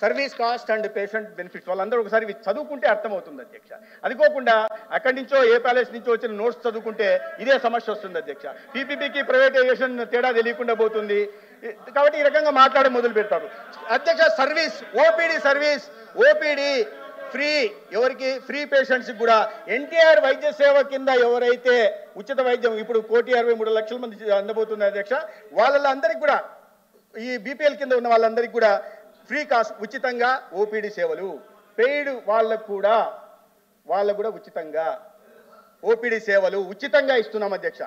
Service cost and patient benefits వాళ్ళందరూ ఒకసారి చదువుకుంటే అర్థమవుతుంది అధ్యక్ష. అనుకోకుండా అక్కడి నుంచో ఏ ప్యాలెస్ నుంచో వచ్చిన నోట్స్ చదువుకుంటే ఇదే సమస్య వస్తుంది అధ్యక్ష. పీపీపీకి ప్రైవేటైజేషన్ తేడా తెలియకుండా పోతుంది. కాబట్టి ఈ రకంగా మాట్లాడి మొదలు పెడతారు అధ్యక్ష. Service OPD service OPD free ఎవరికి ఫ్రీ పేషెంట్స్కి కూడా ఎన్టీఆర్ వైద్య సేవ కింద ఎవరైతే ఉచిత వైద్యం ఇప్పుడు 1,63,00,000 మంది అందబోతుంది అధ్యక్ష. వాళ్ళందరికీ కూడా ఈ బీపీఎల్ కింద ఉన్న వాళ్ళందరికీ కూడా ఫ్రీ కాస్ట్ ఉచితంగా ఓపీడీ సేవలు, పెయిడ్ వాళ్ళకు కూడా ఉచితంగా ఓపీడీ సేవలు ఉచితంగా ఇస్తున్నాం అధ్యక్ష.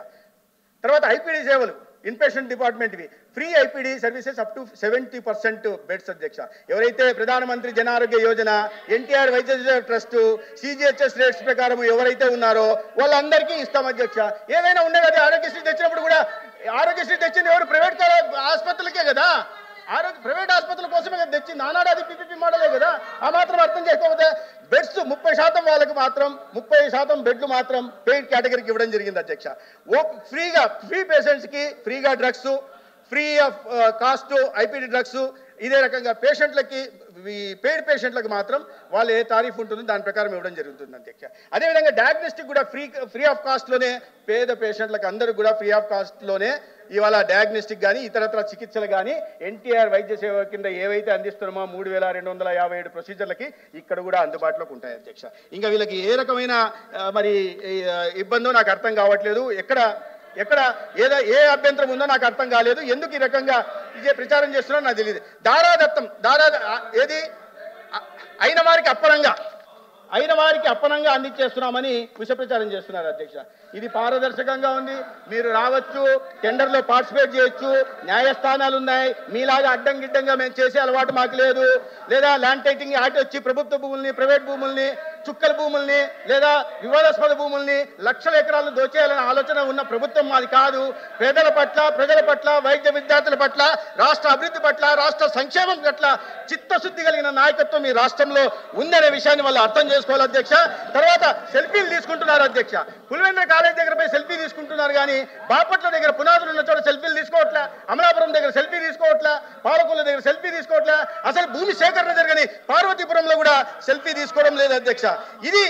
తర్వాత ఐపీడీ సేవలు ఇన్పేషెంట్ డిపార్ట్మెంట్వి free IPD services up to 70% beds అధ్యక్ష. ఎవరైతే ప్రధానమంత్రి జన ఆరోగ్య యోజన, ఎన్టీఆర్ వైద్య ట్రస్ట్, సిజిహెచ్ఎస్ రేట్స్ ప్రకారం ఎవరైతే ఉన్నారో వాళ్ళందరికీ ఇస్తాం అధ్యక్ష. ఏదైనా ఉన్నాయి కదా, ఆరోగ్యశ్రీ తెచ్చినప్పుడు కూడా ఆరోగ్యశ్రీ తెచ్చింది ఎవరు? ప్రైవేట్ ఆసుపత్రులకే కదా, ప్రైవేట్ ఆసుపత్రుల కోసమే కదా తెచ్చింది. ఆనాడు అది పీపీపీ మోడలే కదా. ఆ మాత్రం అర్థం చేసుకోకపోతే బెడ్స్ 30% వాళ్ళకి మాత్రం 30% బెడ్లు మాత్రం పెయిడ్ కేటగిరీకి ఇవ్వడం జరిగింది అధ్యక్ష. ఫ్రీ పేషెంట్స్కి ఫ్రీగా drugs, free of cost IPD drugs. ఇదే రకంగా పేషెంట్లకి పెయిడ్ పేషెంట్లకు మాత్రం వాళ్ళు ఏ తారీఫ్ ఉంటుందో దాని ప్రకారం ఇవ్వడం జరుగుతుంది అధ్యక్ష. అదేవిధంగా డయాగ్నోస్టిక్ కూడా ఫ్రీ ఆఫ్ కాస్ట్లోనే పేద పేషెంట్లకు అందరూ కూడా ఫ్రీ ఆఫ్ కాస్ట్లోనే ఇవాళ డయాగ్నోస్టిక్ కానీ ఇతరత్ర చికిత్సలు కానీ ఎన్టీఆర్ వైద్య సేవ కింద ఏవైతే అందిస్తున్నామో 3,257 ప్రొసీజర్లకి ఇక్కడ కూడా అందుబాటులోకి ఉంటాయి అధ్యక్ష. ఇంకా వీళ్ళకి ఏ రకమైన మరి ఇబ్బందో నాకు అర్థం కావట్లేదు. ఎక్కడ ఏ అభ్యంతరం ఉందో నాకు అర్థం కాలేదు. ఎందుకు ఈ రకంగా ఇదే ప్రచారం చేస్తున్నారో నాకు తెలియదు. ఏది అయిన వారికి అప్పనంగా అందించేస్తున్నామని విష ప్రచారం చేస్తున్నారు అధ్యక్ష. ఇది పారదర్శకంగా ఉంది. మీరు రావచ్చు, టెండర్లో పార్టిసిపేట్ చేయొచ్చు, న్యాయస్థానాలు ఉన్నాయి. మీలాగా అడ్డంగిడ్డంగా మేము చేసే అలవాటు మాకు లేదు. లేదా ల్యాండ్ టైటింగ్ యాక్ట్ వచ్చి ప్రభుత్వ భూముల్ని, ప్రైవేట్ భూముల్ని, చుక్కల భూముల్ని లేదా వివాదాస్పద భూముల్ని లక్షల ఎకరాలను దోచేయాలనే ఆలోచన ఉన్న ప్రభుత్వం మాది కాదు. ప్రజల పట్ల వైద్య విద్యార్థుల పట్ల, రాష్ట్ర అభివృద్ధి పట్ల, రాష్ట్ర సంక్షేమం పట్ల చిత్తశుద్ధి కలిగిన నాయకత్వం ఈ రాష్ట్రంలో ఉందనే విషయాన్ని వాళ్ళు అర్థం చేసుకోవాలి అధ్యక్ష. తర్వాత సెల్ఫీలు తీసుకుంటున్నారు అధ్యక్ష. పులివెందుల కాలేజ్ దగ్గర పోయి సెల్ఫీ తీసుకుంటున్నారు కానీ బాపట్ల దగ్గర పునాదులు ఉన్న చోట సెల్ఫీలు తీసుకోవట్లే, అమలాపురం దగ్గర సెల్ఫీ తీసుకోవట్లే, పాలకొల్లు దగ్గర సెల్ఫీ తీసుకోవట్లే, అసలు భూమి సేకరణ జరగని పార్వతీపురంలో కూడా సెల్ఫీ తీసుకోవడం లేదు అధ్యక్ష. ఇది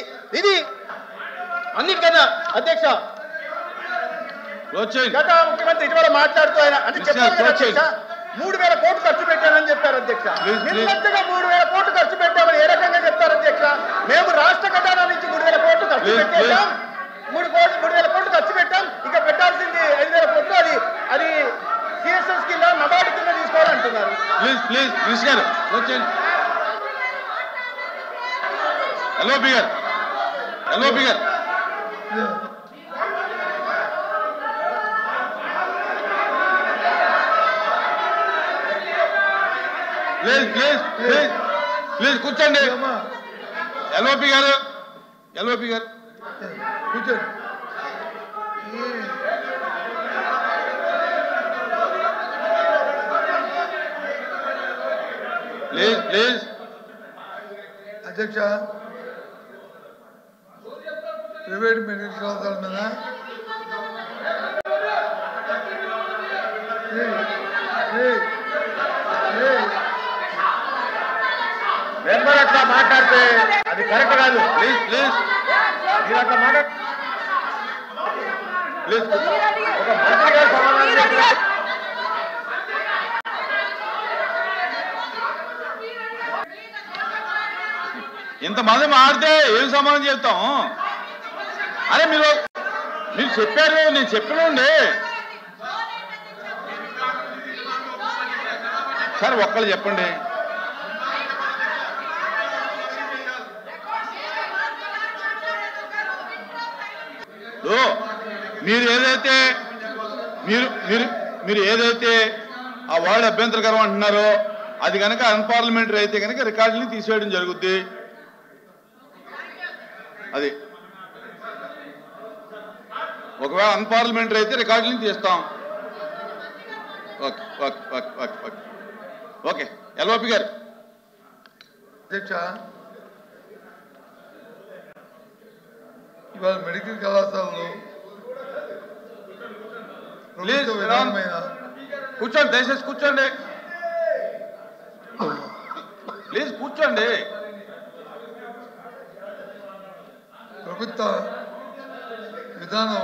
అన్నిటికన్నా అధ్యక్ష గత ముఖ్యమంత్రి ఇటీవల మాట్లాడుతూ ఆయన అంటే చెప్పారు అధ్యక్ష 3,000 కోట్లు ఖర్చు పెట్టానని చెప్పారు అధ్యక్ష. నిర్లక్ష్యంగా 3,000 కోట్లు ఖర్చు పెట్టామని ఏ రకంగా చెప్తారు అధ్యక్ష? మేము రాష్ట్ర ఖజానా నుంచి 3,000 కోట్లు ఖర్చు పెట్టేశాం. 3,000 కోట్లు ఖర్చు పెట్టాం. ఇక పెట్టాల్సింది 5,000 కోట్లు. అది సిఎస్ఎస్ కింద నబార్డు కింద తీసుకోవాలంటున్నారు. ఎల్ఓపి గారు ప్లీజ్ కూర్చోండి. ఎల్ఓపి గారు కూర్చోండి. ప్లీజ్ అధ్యక్ష, ప్రైవేట్ మెడికల్ కళాశాల మీద మెంబర్ అట్లా మాట్లాడితే అది కరెక్ట్ కాదు. ప్లీజ్ మీరు అట్లా ఒక మంత్రిగా సమాధానం చెప్పారు. ఇంతమంది మాడితే ఏం సమాధానం చెప్తాం? అరే మీరు చెప్పారు, నేను చెప్పినండి సార్. ఒక్కళ్ళు చెప్పండి. మీరు ఏదైతే ఆ వర్డ్ అభ్యంతరకరం అంటున్నారో అది కనుక అన్పార్లమెంటరీ అయితే కనుక రికార్డుని తీసేయడం జరుగుద్ది. అది ఒకవేళ అన్పార్లమెంటరీ అయితే రికార్డుని తీస్తాం. ఓకే ఎల్ఓపి గారు. అధ్యక్ష, ఇవాళ మెడికల్ కళాశాలలో కూర్చోండి, దయచేసి కూర్చోండి ప్లీజ్. కూర్చోండి. ప్రభుత్వ విధానం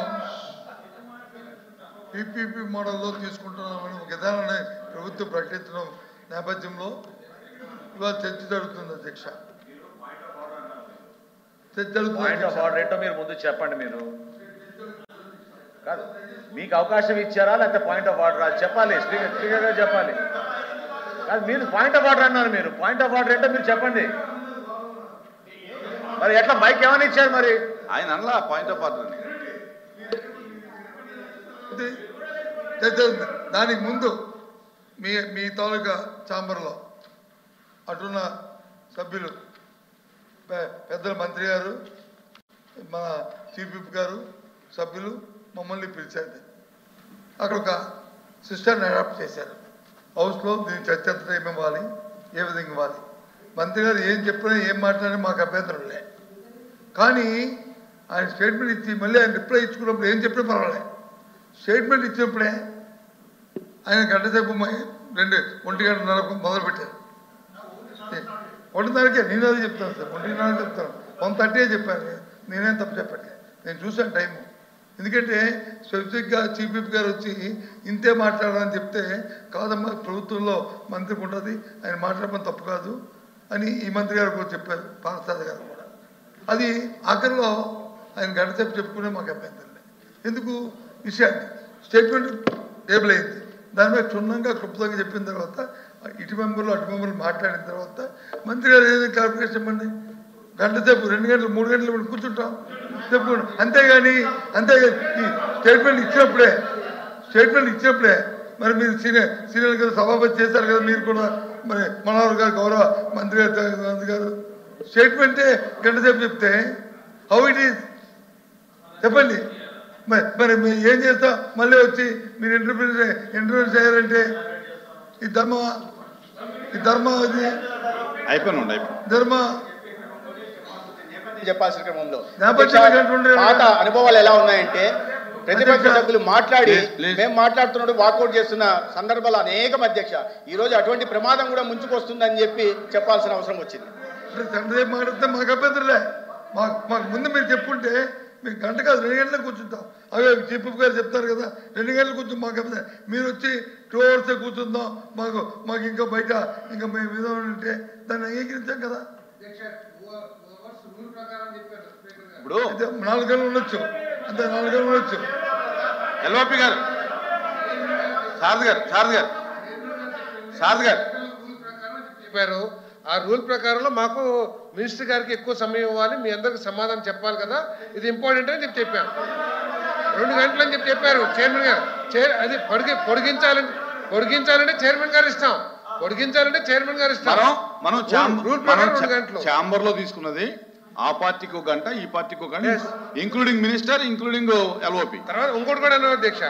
పీపీపీ మోడల్లో తీసుకుంటున్నామని ఒక విధానాన్ని ప్రభుత్వం ప్రకటించడం నేపథ్యంలో ఇవాళ చర్చ జరుగుతుంది అధ్యక్ష. చర్చ జరుగుతుంది. పాయింట్ ఆఫ్ ఆర్డర్ ఏంటో మీరు ముందు చెప్పండి. మీరు కాదు, మీకు అవకాశం ఇచ్చారా లేకపోతే పాయింట్ ఆఫ్ ఆర్డర్ అది చెప్పాలి, స్పీకర్గా చెప్పాలి. కాదు, మీరు పాయింట్ ఆఫ్ ఆర్డర్ అన్నారు. మీరు పాయింట్ ఆఫ్ ఆర్డర్ ఏంటో మీరు చెప్పండి. మరి ఎట్లా మైక్ ఏమైనా ఇచ్చారు మరి? ఆయన అలా పాయింట్ ఆఫ్ ఆర్డర్ దానికి ముందు మీ తాలూకా ఛాంబర్లో అటున్న సభ్యులు పెద్దల మంత్రి గారు, మన చీఫ్ విప్ గారు, సభ్యులు మమ్మల్ని పిలిచారు. అక్కడ ఒక సిస్టర్ని అడాప్ట్ చేశారు. హౌస్లో దీన్ని చర్చ ఇవ్వాలి, ఏ విధంగా ఇవ్వాలి. మంత్రి గారు ఏం చెప్పినా ఏం మాట్లాడినా మాకు అభ్యంతరం లే. కానీ ఆయన స్టేట్మెంట్ ఇచ్చి మళ్ళీ ఆయన రిప్లై ఇచ్చుకున్నప్పుడు ఏం చెప్పినా పర్వాలేదు. స్టేట్మెంట్ ఇచ్చినప్పుడే ఆయన గంట సేపు 1:30 మొదలుపెట్టారు. 1:30కే నేను అదే చెప్తాను సార్, 1:30 చెప్తాను. 1:30 చెప్పాను. నేనేం తప్పు చెప్పండి, నేను చూసాను టైము. ఎందుకంటే స్పెసిఫిక్గా చీఫ్ విప్ గారు వచ్చి ఇంతే మాట్లాడాలని చెప్తే కాదమ్మా ప్రభుత్వంలో మంత్రికి ఉంటుంది, ఆయన మాట్లాడమని తప్పు కాదు అని ఈ మంత్రి గారు కూడా చెప్పారు, పార్థసారథి గారు కూడా. అది ఆఖరిలో ఆయన గంట సేపు చెప్పుకునే మాకు అభ్యంతరం లేదు. ఎందుకు విషయాన్ని స్టేట్మెంట్ టేబుల్ అయింది, దాని మీద క్షుణ్ణంగా క్లుప్తంగా చెప్పిన తర్వాత ఇటు మెంబర్లు అటు మెంబర్లు మాట్లాడిన తర్వాత మంత్రి గారు ఏదైనా క్లారిఫికేషన్ ఇవ్వండి. గంట సేపు 2 గంటలు 3 గంటలు కూర్చుంటాం చెప్పుకోండి. అంతేగాని ఈ స్టేట్మెంట్ ఇచ్చినప్పుడే మరి మీరు సీనియర్ కదా సభాపతి చేశారు కదా, మీరు కూడా మరి మనోహర్ గారు గౌరవ మంత్రి గారు స్టేట్మెంటే గంట సేపు చెప్తే హౌ ఇట్ ఈజ్ చెప్పండి. మరి మీరు ఏం చేస్తా మళ్ళీ వచ్చి మీరు ఇంటర్వ్యూ చేయాలంటే ఈ ధర్మ అది ధర్మ చెప్పాల్సిన క్రమంలో నేపథ్యం పాత అనుభవాలు ఎలా ఉన్నాయంటే ప్రతిపక్ష సభ్యులు మాట్లాడి మేము మాట్లాడుతున్నట్టు వాకౌట్ చేస్తున్న సందర్భాలు అనేకం అధ్యక్ష. ఈ రోజు అటువంటి ప్రమాదం కూడా ముంచుకొస్తుందని చెప్పి చెప్పాల్సిన అవసరం వచ్చింది. తండ్రి మాట్లాడితే మాకు అభ్యంతరలే. మాకు ముందు మీరు చెప్పుంటే మీకు గంట కాదు 2 గంటలకు కూర్చుంటాం. అవే చీఫ్ గారు చెప్తారు కదా 2 గంటలు కూర్చుని మాకు అభ్యంతరం. మీరు వచ్చి 2 hours కూర్చుందాం మాకు ఇంకా బయట ఇంకా మేము విధంగా ఉంటే దాన్ని అంగీకరించాం కదా. ఇప్పుడు 4 గంటలు ఉండొచ్చు, అంతే 4 గంటలు ఉండొచ్చు. ఎల్ఓపి గారు సారథి గారు చెప్పారు. ఆ రూల్ ప్రకారంలో మాకు మినిస్టర్ గారికి ఎక్కువ సమయం ఇవ్వాలి, మీ అందరికి సమాధానం చెప్పాలి కదా, ఇది ఇంపార్టెంట్ అని చెప్పాను. 2 గంటలు అని చెప్పారు చైర్మన్ గారు. అది పొడిగించాలంటే చైర్మన్ గారు ఇష్టం, మనం రూల్ ప్రకారం 2 గంటలు ఛాంబర్ లో తీసుకున్నది. ఆ పార్టీకి 1 గంట, ఈ పార్టీకి 1 గంట, ఇంక్లూడింగ్ మినిస్టర్, ఇంక్లూడింగ్ ఎల్ఓపి. తర్వాత ఇంకోటి కూడా అన్నారు అధ్యక్ష,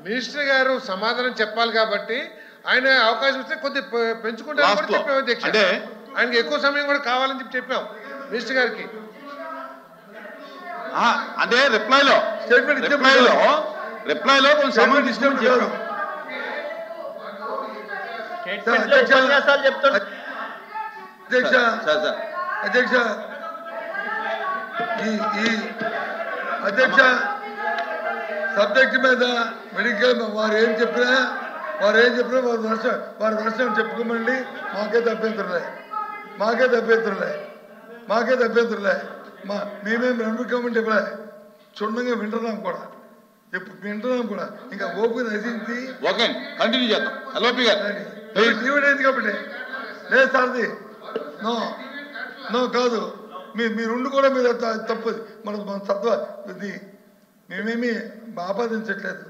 మినిస్టర్ గారు సమాధానం చెప్పాలి కాబట్టి ఆయన అవకాశం ఇస్తే కొద్ది పెంచుకుంటారని కూడా చెప్పాం అధ్యక్ష. అంటే ఆయనకి ఎక్కువ సమయం కూడా కావాలని చెప్పాం మినిస్టర్ గారికి. అదే రిప్లైలో కొంచెం సమయం తీసుకోమని చెప్పాం. అధ్యక్ష సబ్జెక్ట్ మీద మెడికల్ వారు ఏం చెప్పినా వారి దర్శనం చెప్పుకోమండి. మాకైతే అభ్యంతరులే. మేమేం అనుకోమంటే ఇప్పుడే క్షుణ్ణంగా వింటున్నాం కూడా ఇంకా ఓపిక నశించి కంటిన్యూ చేద్దాం. ఎల్ఓపి గారు కాబట్టి లేదు సార్ది నో కాదు, మీరుండి కూడా మీరు తప్పదు. మన తత్వ ఇది మేమేమి ఆపాదించట్లేదు.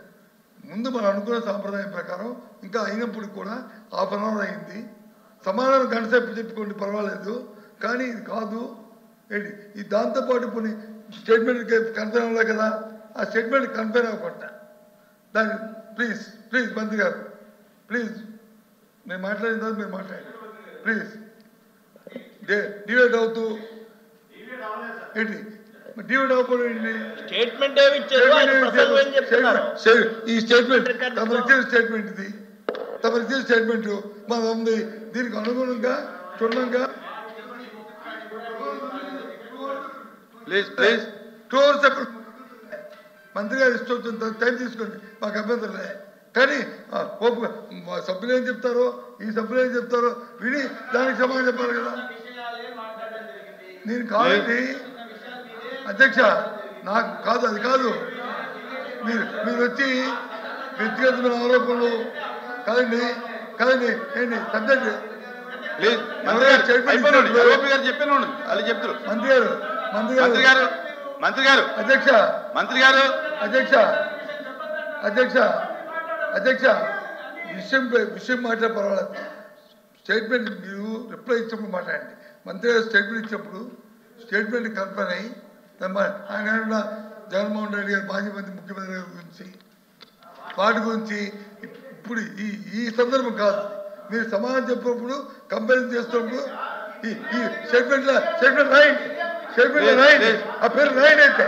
ముందు మనం అనుకున్న సాంప్రదాయం ప్రకారం ఇంకా అయినప్పుడు కూడా 1/2 hour అయింది. సమాధానం గంట సేపు చెప్పుకోండి పర్వాలేదు, కానీ ఇది కాదు ఏంటి ఈ దాంతోపాటు కొన్ని స్టేట్మెంట్ కన్ఫర్మ్ అవ్వలే కదా, ఆ స్టేట్మెంట్ కన్ఫర్మ్ అవ్వకుండా దాన్ని ప్లీజ్ మంత్రి గారు ప్లీజ్ నేను మాట్లాడిన తర్వాత మీరు మాట్లాడండి ప్లీజ్. డివైడ్ అవుతూ ఏంటి డివైడ్ అవ్వకూడదు. ఈ స్టేట్మెంట్ తమరు ఇచ్చిన స్టేట్మెంట్ ఇది, తమరు ఇచ్చిన స్టేట్మెంట్ మన ఉంది. దీనికి అనుగుణంగా క్షుణ్ణంగా ప్లీజ్ ప్లీజ్ 2 hours ఎప్పుడు మంత్రి గారు ఇష్టం వచ్చిన టైం తీసుకోండి, మాకు అభ్యంతరం లేదు. కానీ సభ్యులు ఏం చెప్తారో ఈ సభ్యులు ఏం చెప్తారో విని దానికి సమాధానం చెప్పాలి కదా. నేను కాదండి అధ్యక్ష, నాకు కాదు, అది కాదు. మీరు వచ్చి వ్యక్తిగతమైన ఆరోపణలు కాదండి ఏంటి సబ్జెక్ట్ ప్లీజ్ చెప్పాను అది చెప్తారు మంత్రి గారు అధ్యక్ష విషయం మాట్లాడే పర్వాలేదు. స్టేట్మెంట్ మీరు రిప్లై ఇచ్చినప్పుడు మాట్లాడండి. మంత్రి గారు స్టేట్మెంట్ ఇచ్చినప్పుడు స్టేట్మెంట్ కన్ఫర్మ్ అయ్యి ఆయన జగన్మోహన్ రెడ్డి గారు మాజీ ముఖ్యమంత్రి గారి గురించి వాటి గురించి ఇప్పుడు ఈ సందర్భం కాదు. మీరు సమాధానం చెప్పినప్పుడు కంపారిజన్ చేస్తున్నప్పుడు ఈ స్టేట్మెంట్ రాయండి, ఆ పేరు రాయండి, అయితే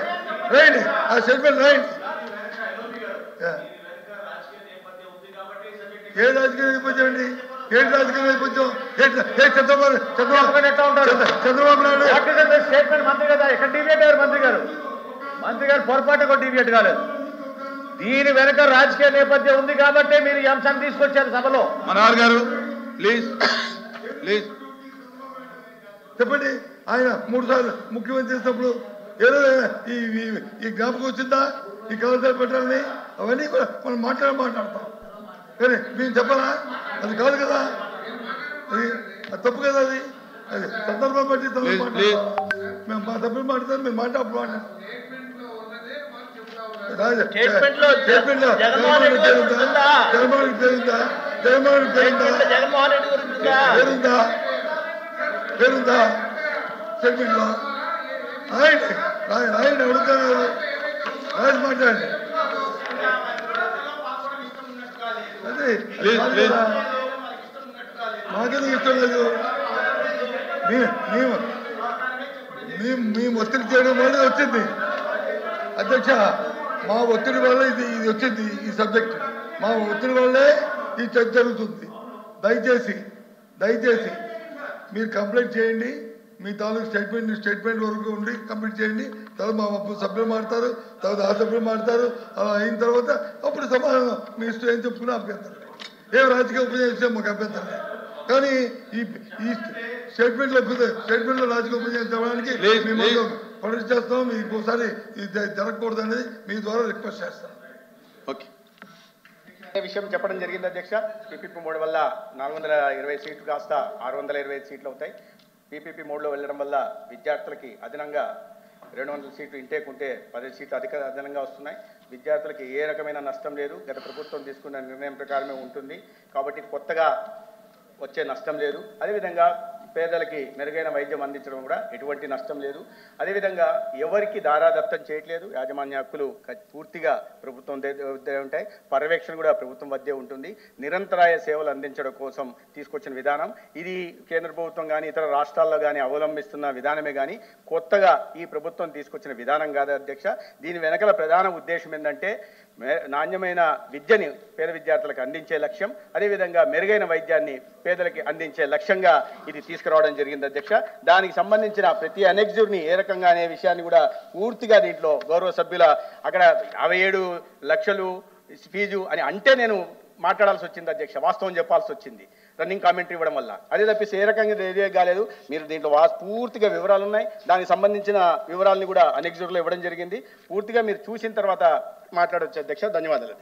రాయండి, ఆ స్టేట్మెంట్ రాయండి. ఏ రాజకీయ నేపథ్యం అండి? ఏంటి రాజకీయ నేపథ్యం? చంద్రబాబు నాయుడు స్టేట్మెంట్ మంత్రి కదా, ఎక్కడ డిబేట్ అయ్యారు మంత్రి గారు పొరపాటు కూడా డిబేట్ కాలేదు. దీని వెనక రాజకీయ నేపథ్యం ఉంది కాబట్టి మీరు ఈ అంశాన్ని తీసుకొచ్చారు సభలో. మనోహర్ గారు ప్లీజ్ చెప్పండి. ఆయన 3 సార్లు ముఖ్యమంత్రి చేసినప్పుడు ఏదో ఈ జ్ఞాపకం వచ్చిందా ఈ కలెక్టర్ పెట్టాలని? అవన్నీ కూడా మనం మాట్లాడతాం. కానీ మేము చెప్పాలా? అది కాదు కదా, అది తప్పు కదా. అది సందర్భం బట్టి మేము మా సభ్యులు మాట్లాడతాం, మీరు మాట్లాడుతున్నాం. జగన్మోహన్ రెడ్డి పేరుందా? స్టేట్మెంట్ లో ఆయన అడుగుతున్నారు, రాజు మాట్లాడండి. అదే మాకెందుకు ఇష్టం లేదు. మేము ఒత్తిడి చేయడం వల్ల వచ్చింది అధ్యక్ష. మా ఒత్తిడి వల్ల ఇది వచ్చింది, ఈ సబ్జెక్ట్ మా ఒత్తిడి వల్లే ఈ చర్చ జరుగుతుంది. దయచేసి మీరు కంప్లైంట్ చేయండి. మీ తాలూకు స్టేట్మెంట్ వరకు ఉండి కంప్లీట్ చేయండి. తర్వాత మా సభ్యులు మాడతారు, తర్వాత ఆ సభ్యులు మాడతారు. అలా అయిన తర్వాత అప్పుడు సమాధానం మీ ఇష్టం ఏం చెప్పుకున్నా అభ్యంతరం. ఏం రాజకీయ ఉపయోగించే మాకు అభ్యంతరం. కానీ ఈ స్టేట్మెంట్లో రాజకీయ ఉపయోగం చెప్పడానికి మేము ప్రొటెస్ట్ చేస్తాం. మీకు ఇంకోసారి ఇది జరగకూడదు అనేది మీ ద్వారా రిక్వెస్ట్ చేస్తాం. ఓకే, విషయం చెప్పడం జరిగింది అధ్యక్ష. పీపీపీ మోడ్ వల్ల 420 సీట్లు కాస్త 625 సీట్లు అవుతాయి. పీపీపీ మోడ్లో వెళ్ళడం వల్ల విద్యార్థులకి అదనంగా 200 సీట్లు ఇంటేక్ ఉంటే 10 సీట్లు అదనంగా వస్తున్నాయి. విద్యార్థులకి ఏ రకమైన నష్టం లేదు. గత ప్రభుత్వం తీసుకున్న నిర్ణయం ప్రకారమే ఉంటుంది కాబట్టి కొత్తగా వచ్చే నష్టం లేదు. అదేవిధంగా పేదలకి మెరుగైన వైద్యం అందించడం కూడా ఎటువంటి నష్టం లేదు. అదేవిధంగా ఎవరికి దారాదత్తం చేయట్లేదు. యాజమాన్య హక్కులు పూర్తిగా ప్రభుత్వం వద్దే ఉంటాయి. పర్యవేక్షణ కూడా ప్రభుత్వం వద్దే ఉంటుంది. నిరంతరాయ సేవలు అందించడం కోసం తీసుకొచ్చిన విధానం ఇది కేంద్ర ప్రభుత్వం కానీ ఇతర రాష్ట్రాల్లో కానీ అవలంబిస్తున్న విధానమే కానీ కొత్తగా ఈ ప్రభుత్వం తీసుకొచ్చిన విధానం కాదు అధ్యక్ష. దీని వెనకల ప్రధాన ఉద్దేశం ఏంటంటే నాణ్యమైన విద్యని పేద విద్యార్థులకు అందించే లక్ష్యం, అదేవిధంగా మెరుగైన వైద్యాన్ని పేదలకి అందించే లక్ష్యంగా ఇది తీసుకురావడం జరిగింది అధ్యక్ష. దానికి సంబంధించిన ప్రతి అనెక్స్ని ఏ రకంగా అనే విషయాన్ని కూడా పూర్తిగా దీంట్లో గౌరవ సభ్యుల అక్కడ 57 లక్షలు ఫీజు అని అంటే నేను మాట్లాడాల్సి వచ్చింది అధ్యక్ష. వాస్తవం చెప్పాల్సి వచ్చింది రన్నింగ్ కామెంటరీ ఇవ్వడం వల్ల. అదే తప్పిస్తే ఏ రకంగా ఏదే కాలేదు. మీరు దీంట్లో పూర్తిగా వివరాలు ఉన్నాయి. దానికి సంబంధించిన వివరాలని కూడా అనెక్స్లో ఇవ్వడం జరిగింది. పూర్తిగా మీరు చూసిన తర్వాత మాట్లాడవచ్చు అధ్యక్ష. ధన్యవాదాలు.